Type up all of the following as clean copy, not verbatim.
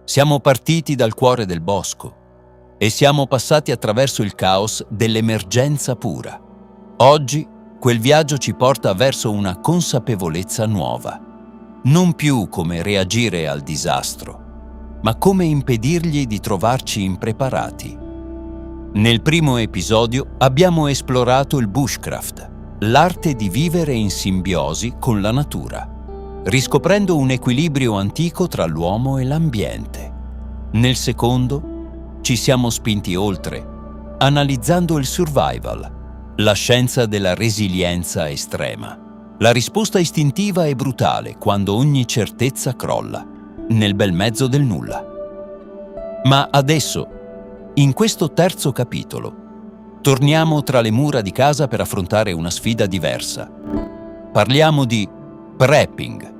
Siamo partiti dal cuore del bosco e siamo passati attraverso il caos dell'emergenza pura. Oggi quel viaggio ci porta verso una consapevolezza nuova. Non più come reagire al disastro, ma come impedirgli di trovarci impreparati. Nel primo episodio abbiamo esplorato il bushcraft, l'arte di vivere in simbiosi con la natura, riscoprendo un equilibrio antico tra l'uomo e l'ambiente. Nel secondo ci siamo spinti oltre, analizzando il survival, la scienza della resilienza estrema. La risposta istintiva e brutale quando ogni certezza crolla, nel bel mezzo del nulla. Ma adesso, in questo terzo capitolo, torniamo tra le mura di casa per affrontare una sfida diversa. Parliamo di prepping.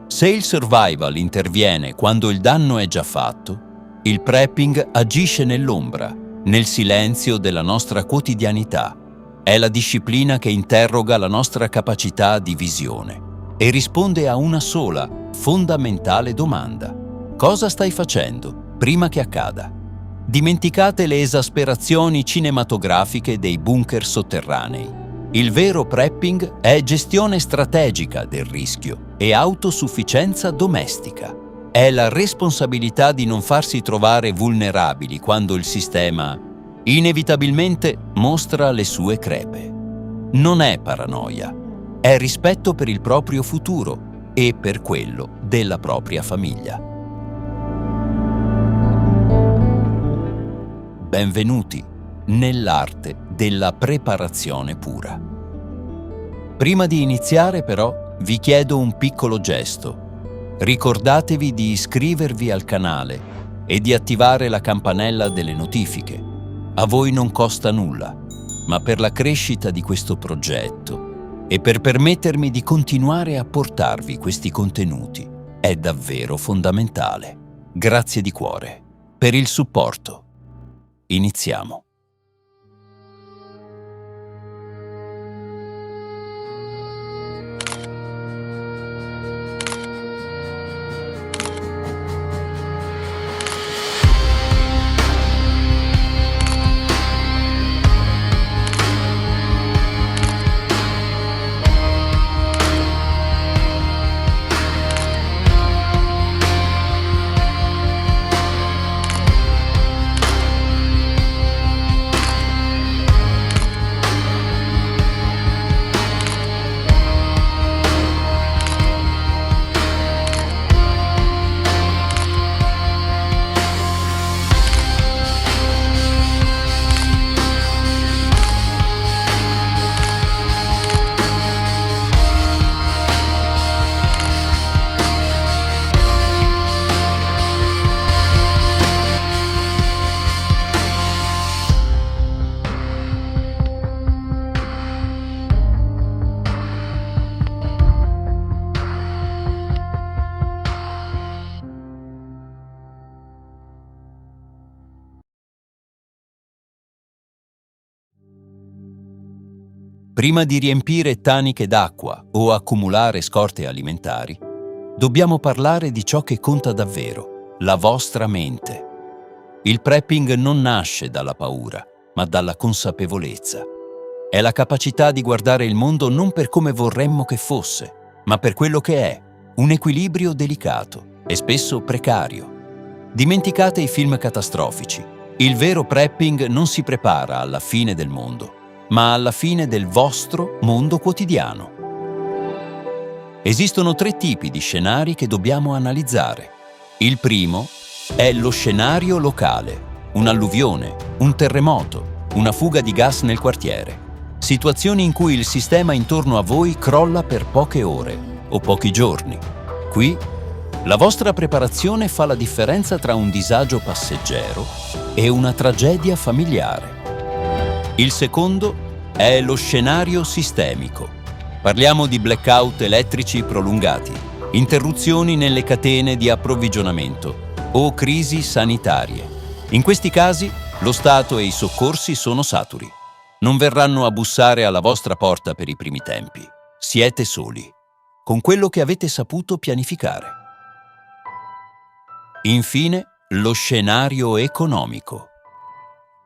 Se il survival interviene quando il danno è già fatto, il prepping agisce nell'ombra, nel silenzio della nostra quotidianità. È la disciplina che interroga la nostra capacità di visione e risponde a una sola, fondamentale domanda. Cosa stai facendo prima che accada? Dimenticate le esasperazioni cinematografiche dei bunker sotterranei. Il vero prepping è gestione strategica del rischio e autosufficienza domestica. È la responsabilità di non farsi trovare vulnerabili quando il sistema inevitabilmente mostra le sue crepe. Non è paranoia, è rispetto per il proprio futuro e per quello della propria famiglia. Benvenuti nell'arte della preparazione pura. Prima di iniziare, però, vi chiedo un piccolo gesto. Ricordatevi di iscrivervi al canale e di attivare la campanella delle notifiche. A voi non costa nulla, ma per la crescita di questo progetto e per permettermi di continuare a portarvi questi contenuti è davvero fondamentale. Grazie di cuore per il supporto. Iniziamo. Prima di riempire taniche d'acqua o accumulare scorte alimentari, dobbiamo parlare di ciò che conta davvero, la vostra mente. Il prepping non nasce dalla paura, ma dalla consapevolezza. È la capacità di guardare il mondo non per come vorremmo che fosse, ma per quello che è, un equilibrio delicato e spesso precario. Dimenticate i film catastrofici. Il vero prepping non si prepara alla fine del mondo, ma alla fine del vostro mondo quotidiano. Esistono 3 tipi di scenari che dobbiamo analizzare. Il primo è lo scenario locale, un'alluvione, un terremoto, una fuga di gas nel quartiere. Situazioni in cui il sistema intorno a voi crolla per poche ore o pochi giorni. Qui, la vostra preparazione fa la differenza tra un disagio passeggero e una tragedia familiare. Il secondo è lo scenario sistemico. Parliamo di blackout elettrici prolungati, interruzioni nelle catene di approvvigionamento o crisi sanitarie. In questi casi, lo Stato e i soccorsi sono saturi. Non verranno a bussare alla vostra porta per i primi tempi. Siete soli, con quello che avete saputo pianificare. Infine, lo scenario economico,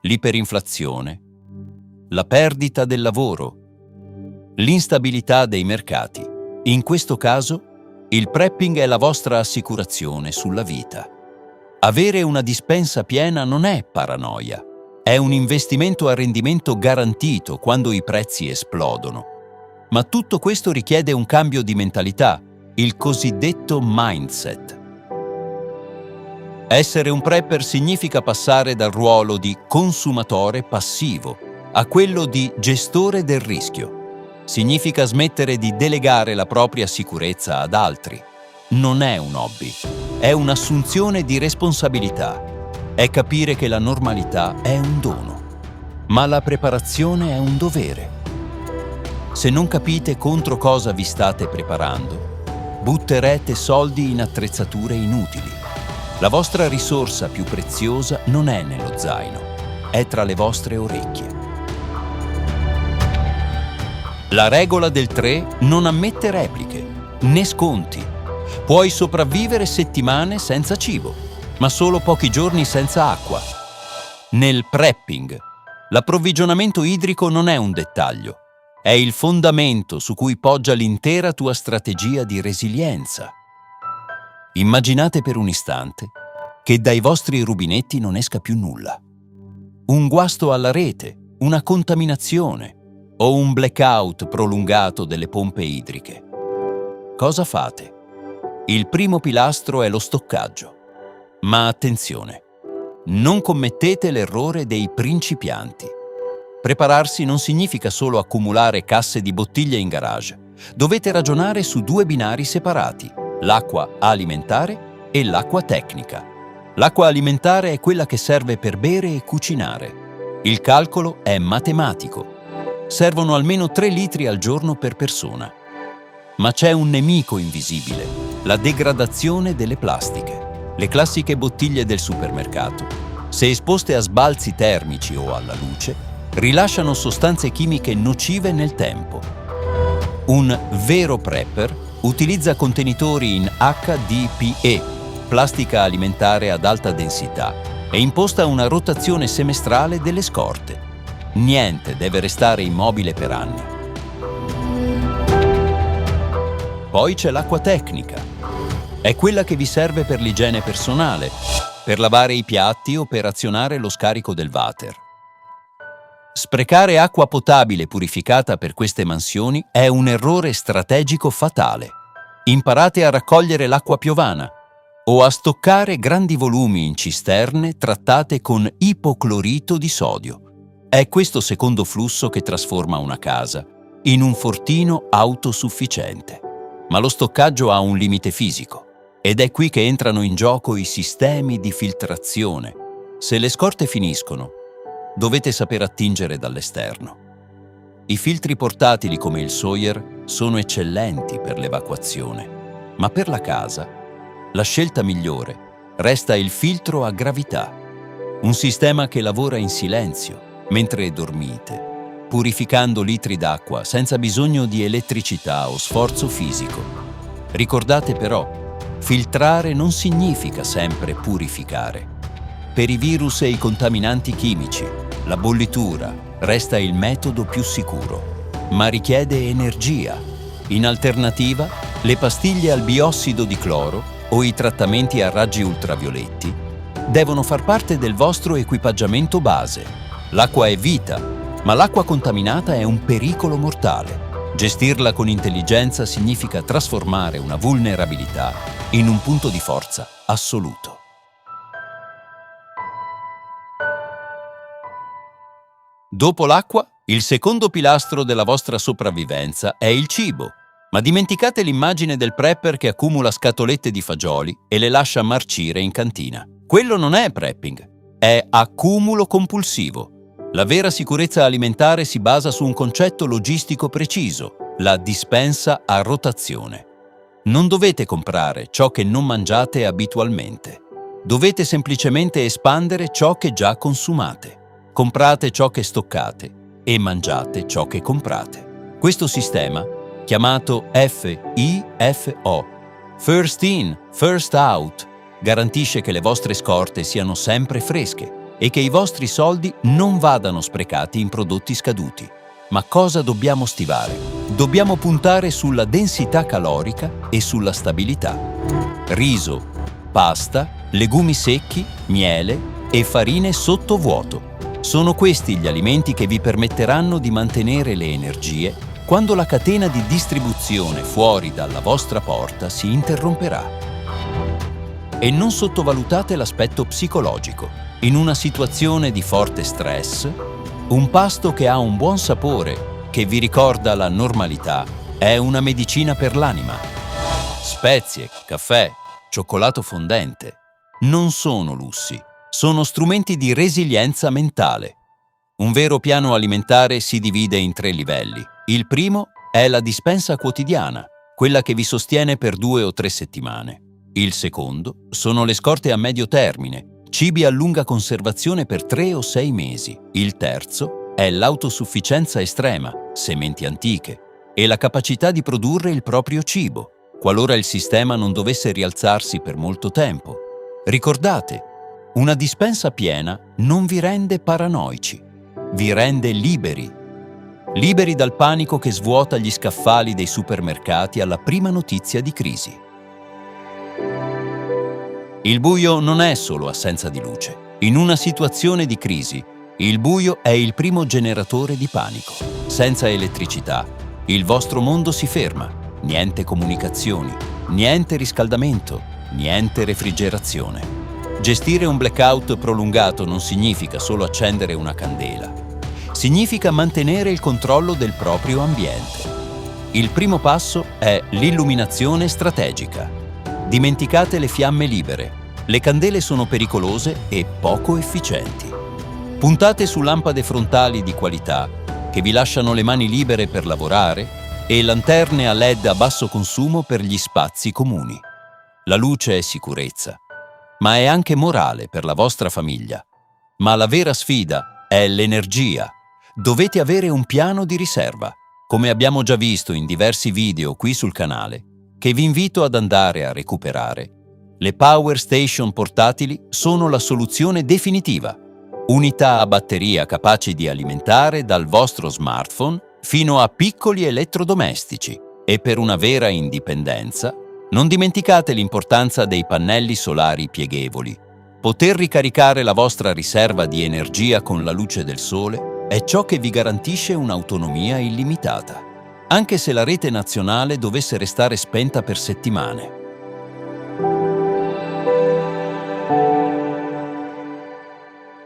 l'iperinflazione, la perdita del lavoro, l'instabilità dei mercati. In questo caso, il prepping è la vostra assicurazione sulla vita. Avere una dispensa piena non è paranoia, è un investimento a rendimento garantito quando i prezzi esplodono. Ma tutto questo richiede un cambio di mentalità, il cosiddetto mindset. Essere un prepper significa passare dal ruolo di consumatore passivo a quello di gestore del rischio. Significa smettere di delegare la propria sicurezza ad altri. Non è un hobby, è un'assunzione di responsabilità. È capire che la normalità è un dono, ma la preparazione è un dovere. Se non capite contro cosa vi state preparando, butterete soldi in attrezzature inutili. La vostra risorsa più preziosa non è nello zaino, è tra le vostre orecchie. La regola del 3 non ammette repliche, né sconti. Puoi sopravvivere settimane senza cibo, ma solo pochi giorni senza acqua. Nel prepping, l'approvvigionamento idrico non è un dettaglio, è il fondamento su cui poggia l'intera tua strategia di resilienza. Immaginate per un istante che dai vostri rubinetti non esca più nulla. Un guasto alla rete, una contaminazione o un blackout prolungato delle pompe idriche. Cosa fate? Il primo pilastro è lo stoccaggio. Ma attenzione, non commettete l'errore dei principianti. Prepararsi non significa solo accumulare casse di bottiglie in garage. Dovete ragionare su 2 binari separati, l'acqua alimentare e l'acqua tecnica. L'acqua alimentare è quella che serve per bere e cucinare. Il calcolo è matematico. Servono almeno 3 litri al giorno per persona. Ma c'è un nemico invisibile, la degradazione delle plastiche. Le classiche bottiglie del supermercato, se esposte a sbalzi termici o alla luce, rilasciano sostanze chimiche nocive nel tempo. Un vero prepper utilizza contenitori in HDPE, plastica alimentare ad alta densità, e imposta una rotazione semestrale delle scorte. Niente deve restare immobile per anni. Poi c'è l'acqua tecnica. È quella che vi serve per l'igiene personale, per lavare i piatti o per azionare lo scarico del water. Sprecare acqua potabile purificata per queste mansioni è un errore strategico fatale. Imparate a raccogliere l'acqua piovana o a stoccare grandi volumi in cisterne trattate con ipoclorito di sodio. È questo secondo flusso che trasforma una casa in un fortino autosufficiente. Ma lo stoccaggio ha un limite fisico. Ed è qui che entrano in gioco i sistemi di filtrazione. Se le scorte finiscono, dovete saper attingere dall'esterno. I filtri portatili come il Sawyer sono eccellenti per l'evacuazione, ma per la casa, la scelta migliore resta il filtro a gravità, un sistema che lavora in silenzio mentre dormite, purificando litri d'acqua senza bisogno di elettricità o sforzo fisico. Ricordate però, filtrare non significa sempre purificare. Per i virus e i contaminanti chimici, la bollitura resta il metodo più sicuro, ma richiede energia. In alternativa, le pastiglie al biossido di cloro o i trattamenti a raggi ultravioletti devono far parte del vostro equipaggiamento base. L'acqua è vita, ma l'acqua contaminata è un pericolo mortale. Gestirla con intelligenza significa trasformare una vulnerabilità in un punto di forza assoluto. Dopo l'acqua, il secondo pilastro della vostra sopravvivenza è il cibo. Ma dimenticate l'immagine del prepper che accumula scatolette di fagioli e le lascia marcire in cantina. Quello non è prepping, è accumulo compulsivo. La vera sicurezza alimentare si basa su un concetto logistico preciso, la dispensa a rotazione. Non dovete comprare ciò che non mangiate abitualmente. Dovete semplicemente espandere ciò che già consumate. Comprate ciò che stoccate e mangiate ciò che comprate. Questo sistema, chiamato FIFO, First In, First Out, Garantisce che le vostre scorte siano sempre fresche e che i vostri soldi non vadano sprecati in prodotti scaduti. Ma cosa dobbiamo stivare? Dobbiamo puntare sulla densità calorica e sulla stabilità. Riso, pasta, legumi secchi, miele e farine sottovuoto. Sono questi gli alimenti che vi permetteranno di mantenere le energie quando la catena di distribuzione fuori dalla vostra porta si interromperà. E non sottovalutate l'aspetto psicologico. In una situazione di forte stress, un pasto che ha un buon sapore, che vi ricorda la normalità, è una medicina per l'anima. Spezie, caffè, cioccolato fondente non sono lussi, sono strumenti di resilienza mentale. Un vero piano alimentare si divide in 3 livelli. Il primo è la dispensa quotidiana, quella che vi sostiene per 2 o 3 settimane. Il secondo sono le scorte a medio termine, cibi a lunga conservazione per 3 o 6 mesi. Il terzo è l'autosufficienza estrema, sementi antiche, e la capacità di produrre il proprio cibo, qualora il sistema non dovesse rialzarsi per molto tempo. Ricordate, una dispensa piena non vi rende paranoici, vi rende liberi. Liberi dal panico che svuota gli scaffali dei supermercati alla prima notizia di crisi. Il buio non è solo assenza di luce. In una situazione di crisi, il buio è il primo generatore di panico. Senza elettricità, il vostro mondo si ferma. Niente comunicazioni, niente riscaldamento, niente refrigerazione. Gestire un blackout prolungato non significa solo accendere una candela. Significa mantenere il controllo del proprio ambiente. Il primo passo è l'illuminazione strategica. Dimenticate le fiamme libere. Le candele sono pericolose e poco efficienti. Puntate su lampade frontali di qualità che vi lasciano le mani libere per lavorare e lanterne a LED a basso consumo per gli spazi comuni. La luce è sicurezza, ma è anche morale per la vostra famiglia. Ma la vera sfida è l'energia. Dovete avere un piano di riserva, come abbiamo già visto in diversi video qui sul canale, che vi invito ad andare a recuperare. Le Power Station portatili sono la soluzione definitiva. Unità a batteria capaci di alimentare dal vostro smartphone fino a piccoli elettrodomestici. E per una vera indipendenza, non dimenticate l'importanza dei pannelli solari pieghevoli. Poter ricaricare la vostra riserva di energia con la luce del sole è ciò che vi garantisce un'autonomia illimitata, anche se la rete nazionale dovesse restare spenta per settimane.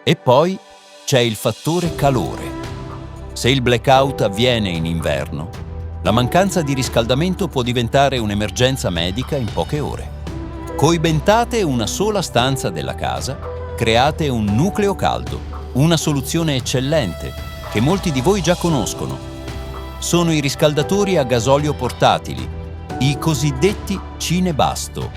E poi c'è il fattore calore. Se il blackout avviene in inverno, la mancanza di riscaldamento può diventare un'emergenza medica in poche ore. Coibentate una sola stanza della casa, create un nucleo caldo, una soluzione eccellente che molti di voi già conoscono. Sono i riscaldatori a gasolio portatili, i cosiddetti cinebasto.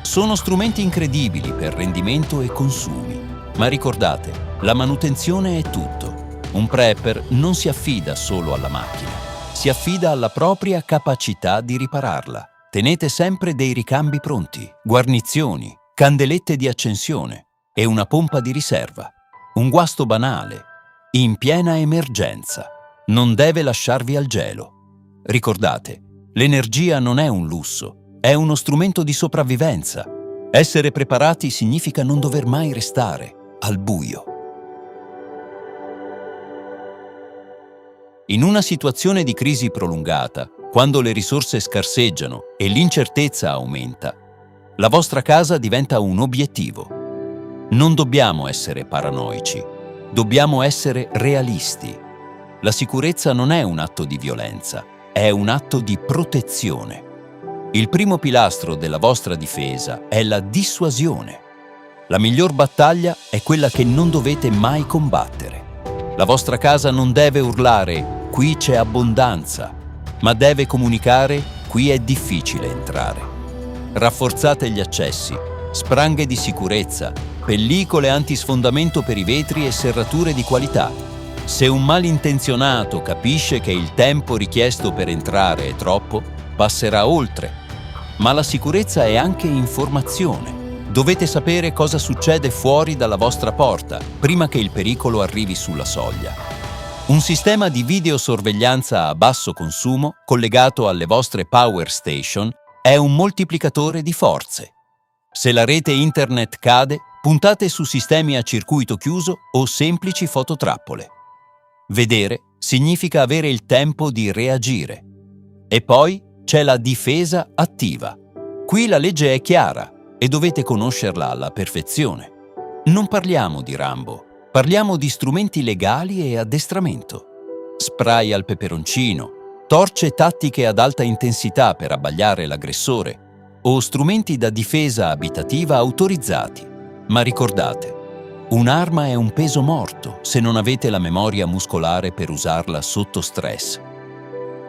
Sono strumenti incredibili per rendimento e consumi. Ma ricordate, la manutenzione è tutto. Un prepper non si affida solo alla macchina, si affida alla propria capacità di ripararla. Tenete sempre dei ricambi pronti, guarnizioni, candelette di accensione e una pompa di riserva. Un guasto banale, in piena emergenza. Non deve lasciarvi al gelo. Ricordate, l'energia non è un lusso, è uno strumento di sopravvivenza. Essere preparati significa non dover mai restare al buio. In una situazione di crisi prolungata, quando le risorse scarseggiano e l'incertezza aumenta, la vostra casa diventa un obiettivo. Non dobbiamo essere paranoici, dobbiamo essere realisti. La sicurezza non è un atto di violenza, è un atto di protezione. Il primo pilastro della vostra difesa è la dissuasione. La miglior battaglia è quella che non dovete mai combattere. La vostra casa non deve urlare «qui c'è abbondanza», ma deve comunicare «qui è difficile entrare». Rafforzate gli accessi, spranghe di sicurezza, pellicole antisfondamento per i vetri e serrature di qualità. Se un malintenzionato capisce che il tempo richiesto per entrare è troppo, passerà oltre. Ma la sicurezza è anche informazione. Dovete sapere cosa succede fuori dalla vostra porta, prima che il pericolo arrivi sulla soglia. Un sistema di videosorveglianza a basso consumo, collegato alle vostre power station, è un moltiplicatore di forze. Se la rete internet cade, puntate su sistemi a circuito chiuso o semplici fototrappole. Vedere significa avere il tempo di reagire. E poi c'è la difesa attiva. Qui la legge è chiara e dovete conoscerla alla perfezione. Non parliamo di Rambo, parliamo di strumenti legali e addestramento. Spray al peperoncino, torce tattiche ad alta intensità per abbagliare l'aggressore o strumenti da difesa abitativa autorizzati. Ma ricordate, un'arma è un peso morto se non avete la memoria muscolare per usarla sotto stress.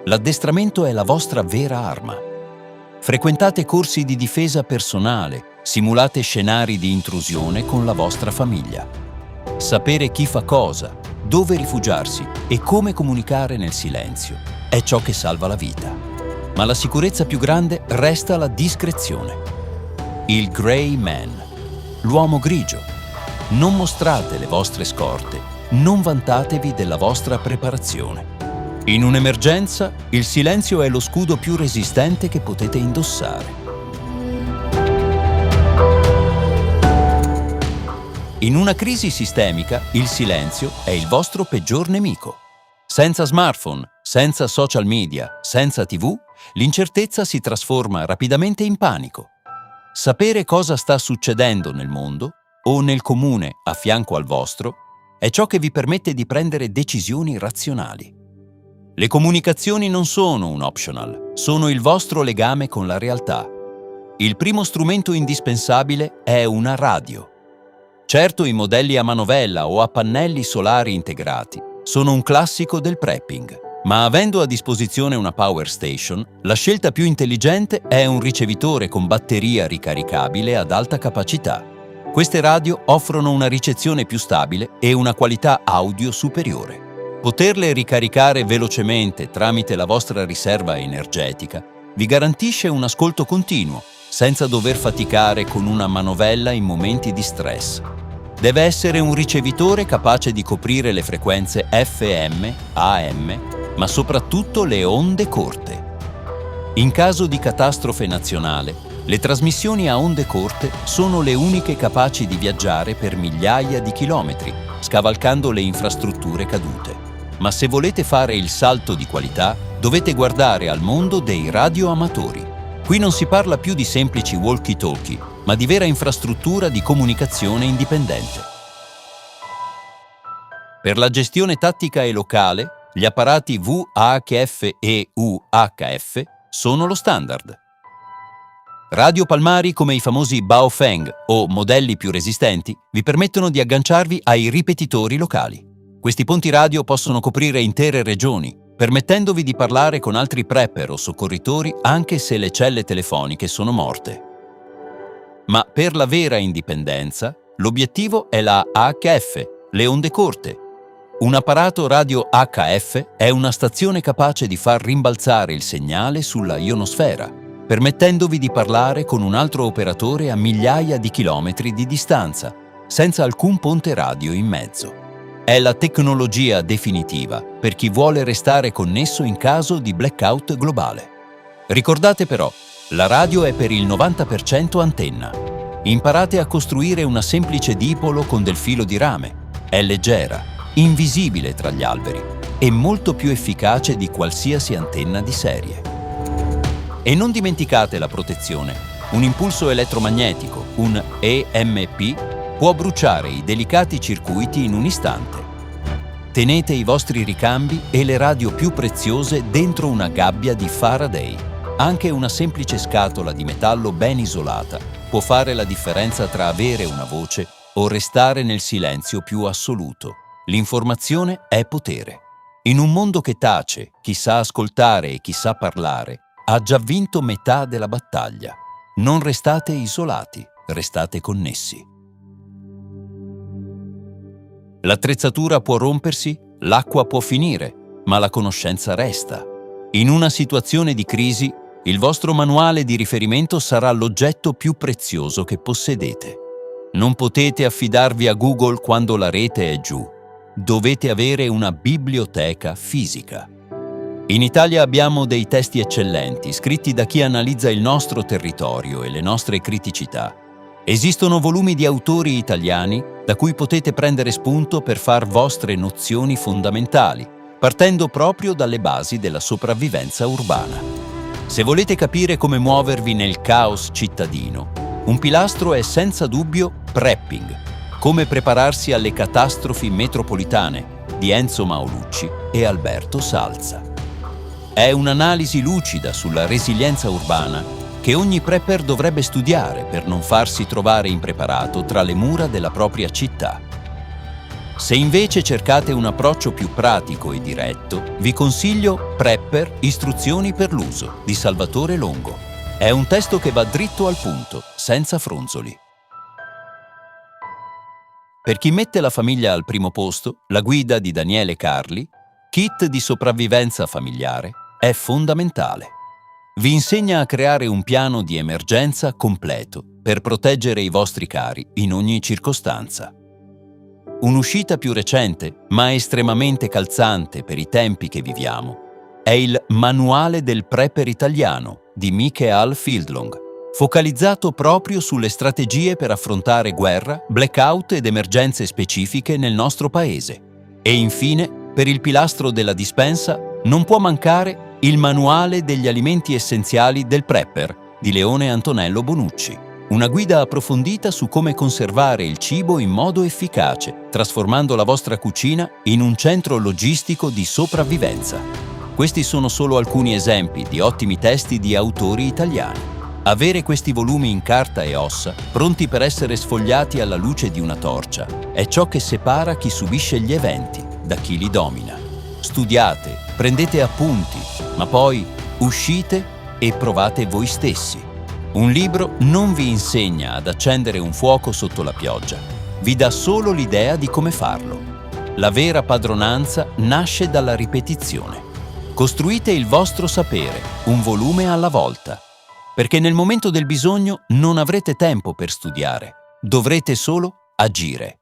L'addestramento è la vostra vera arma. Frequentate corsi di difesa personale, simulate scenari di intrusione con la vostra famiglia. Sapere chi fa cosa, dove rifugiarsi e come comunicare nel silenzio è ciò che salva la vita. Ma la sicurezza più grande resta la discrezione. Il Gray Man, l'uomo grigio. Non mostrate le vostre scorte, non vantatevi della vostra preparazione. In un'emergenza, il silenzio è lo scudo più resistente che potete indossare. In una crisi sistemica, il silenzio è il vostro peggior nemico. Senza smartphone, senza social media, senza TV, l'incertezza si trasforma rapidamente in panico. Sapere cosa sta succedendo nel mondo o nel comune a fianco al vostro è ciò che vi permette di prendere decisioni razionali. Le comunicazioni non sono un optional, sono il vostro legame con la realtà. Il primo strumento indispensabile è una radio. Certo, i modelli a manovella o a pannelli solari integrati sono un classico del prepping, ma avendo a disposizione una power station, la scelta più intelligente è un ricevitore con batteria ricaricabile ad alta capacità. Queste radio offrono una ricezione più stabile e una qualità audio superiore. Poterle ricaricare velocemente tramite la vostra riserva energetica vi garantisce un ascolto continuo, senza dover faticare con una manovella in momenti di stress. Deve essere un ricevitore capace di coprire le frequenze FM, AM, ma soprattutto le onde corte. In caso di catastrofe nazionale, le trasmissioni a onde corte sono le uniche capaci di viaggiare per migliaia di chilometri, scavalcando le infrastrutture cadute. Ma se volete fare il salto di qualità, dovete guardare al mondo dei radioamatori. Qui non si parla più di semplici walkie-talkie, ma di vera infrastruttura di comunicazione indipendente. Per la gestione tattica e locale, gli apparati VHF e UHF sono lo standard. Radio palmari come i famosi Baofeng o modelli più resistenti vi permettono di agganciarvi ai ripetitori locali. Questi ponti radio possono coprire intere regioni, permettendovi di parlare con altri prepper o soccorritori anche se le celle telefoniche sono morte. Ma per la vera indipendenza, l'obiettivo è la HF, le onde corte. Un apparato radio HF è una stazione capace di far rimbalzare il segnale sulla ionosfera, permettendovi di parlare con un altro operatore a migliaia di chilometri di distanza, senza alcun ponte radio in mezzo. È la tecnologia definitiva per chi vuole restare connesso in caso di blackout globale. Ricordate però, la radio è per il 90% antenna. Imparate a costruire una semplice dipolo con del filo di rame. È leggera, invisibile tra gli alberi e molto più efficace di qualsiasi antenna di serie. E non dimenticate la protezione. Un impulso elettromagnetico, un EMP, può bruciare i delicati circuiti in un istante. Tenete i vostri ricambi e le radio più preziose dentro una gabbia di Faraday. Anche una semplice scatola di metallo ben isolata può fare la differenza tra avere una voce o restare nel silenzio più assoluto. L'informazione è potere. In un mondo che tace, chi sa ascoltare e chi sa parlare ha già vinto metà della battaglia. Non restate isolati, restate connessi. L'attrezzatura può rompersi, l'acqua può finire, ma la conoscenza resta. In una situazione di crisi, Il vostro manuale di riferimento sarà l'oggetto più prezioso che possedete. Non potete affidarvi a Google quando la rete è giù. Dovete avere una biblioteca fisica. In Italia abbiamo dei testi eccellenti, scritti da chi analizza il nostro territorio e le nostre criticità. Esistono volumi di autori italiani da cui potete prendere spunto per far vostre nozioni fondamentali, partendo proprio dalle basi della sopravvivenza urbana. Se volete capire come muovervi nel caos cittadino, un pilastro è senza dubbio Prepping, come prepararsi alle catastrofi metropolitane di Enzo Maolucci e Alberto Salza. È un'analisi lucida sulla resilienza urbana che ogni prepper dovrebbe studiare per non farsi trovare impreparato tra le mura della propria città. Se invece cercate un approccio più pratico e diretto, vi consiglio Prepper Istruzioni per l'uso di Salvatore Longo. È un testo che va dritto al punto, senza fronzoli. Per chi mette la famiglia al primo posto, la guida di Daniele Carli, Kit di sopravvivenza familiare, è fondamentale. Vi insegna a creare un piano di emergenza completo per proteggere i vostri cari in ogni circostanza. Un'uscita più recente, ma estremamente calzante per i tempi che viviamo, è il Manuale del Prepper Italiano di Michael Fieldlong, focalizzato proprio sulle strategie per affrontare guerra, blackout ed emergenze specifiche nel nostro paese. E infine, per il pilastro della dispensa, non può mancare il Manuale degli alimenti essenziali del Prepper di Leone Antonello Bonucci, una guida approfondita su come conservare il cibo in modo efficace, trasformando la vostra cucina in un centro logistico di sopravvivenza. Questi sono solo alcuni esempi di ottimi testi di autori italiani. Avere questi volumi in carta e ossa, pronti per essere sfogliati alla luce di una torcia, è ciò che separa chi subisce gli eventi da chi li domina. Studiate, prendete appunti, ma poi uscite e provate voi stessi. Un libro non vi insegna ad accendere un fuoco sotto la pioggia, vi dà solo l'idea di come farlo. La vera padronanza nasce dalla ripetizione. Costruite il vostro sapere, un volume alla volta, perché nel momento del bisogno non avrete tempo per studiare, dovrete solo agire.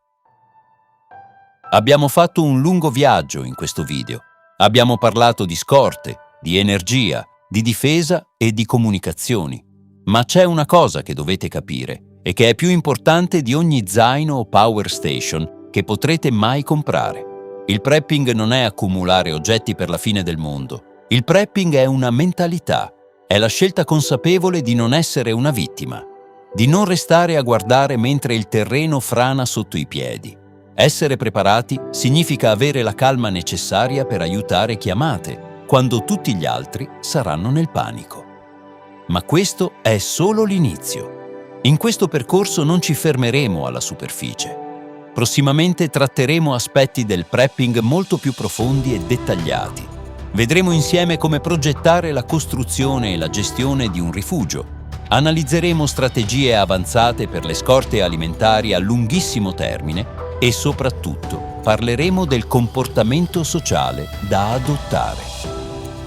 Abbiamo fatto un lungo viaggio in questo video. Abbiamo parlato di scorte, di energia, di difesa e di comunicazioni. Ma c'è una cosa che dovete capire e che è più importante di ogni zaino o power station che potrete mai comprare. Il prepping non è accumulare oggetti per la fine del mondo. Il prepping è una mentalità. È la scelta consapevole di non essere una vittima, di non restare a guardare mentre il terreno frana sotto i piedi. Essere preparati significa avere la calma necessaria per aiutare chi amate, quando tutti gli altri saranno nel panico. Ma questo è solo l'inizio. In questo percorso non ci fermeremo alla superficie. Prossimamente tratteremo aspetti del prepping molto più profondi e dettagliati. Vedremo insieme come progettare la costruzione e la gestione di un rifugio. Analizzeremo strategie avanzate per le scorte alimentari a lunghissimo termine e soprattutto parleremo del comportamento sociale da adottare.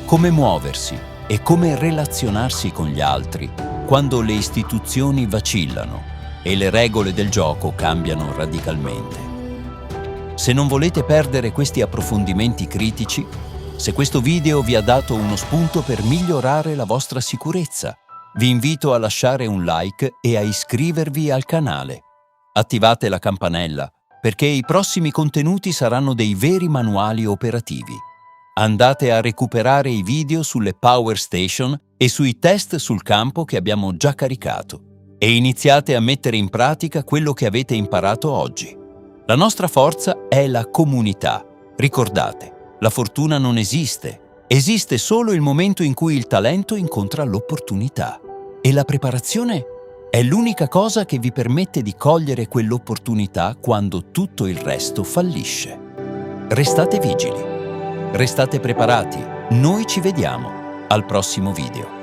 Come muoversi e come relazionarsi con gli altri quando le istituzioni vacillano e le regole del gioco cambiano radicalmente. Se non volete perdere questi approfondimenti critici, se questo video vi ha dato uno spunto per migliorare la vostra sicurezza, vi invito a lasciare un like e a iscrivervi al canale. Attivate la campanella perché i prossimi contenuti saranno dei veri manuali operativi. Andate a recuperare i video sulle Power Station e sui test sul campo che abbiamo già caricato e iniziate a mettere in pratica quello che avete imparato oggi. La nostra forza è la comunità. Ricordate, la fortuna non esiste. Esiste solo il momento in cui il talento incontra l'opportunità. E la preparazione è l'unica cosa che vi permette di cogliere quell'opportunità quando tutto il resto fallisce. Restate vigili, restate preparati. Noi ci vediamo al prossimo video.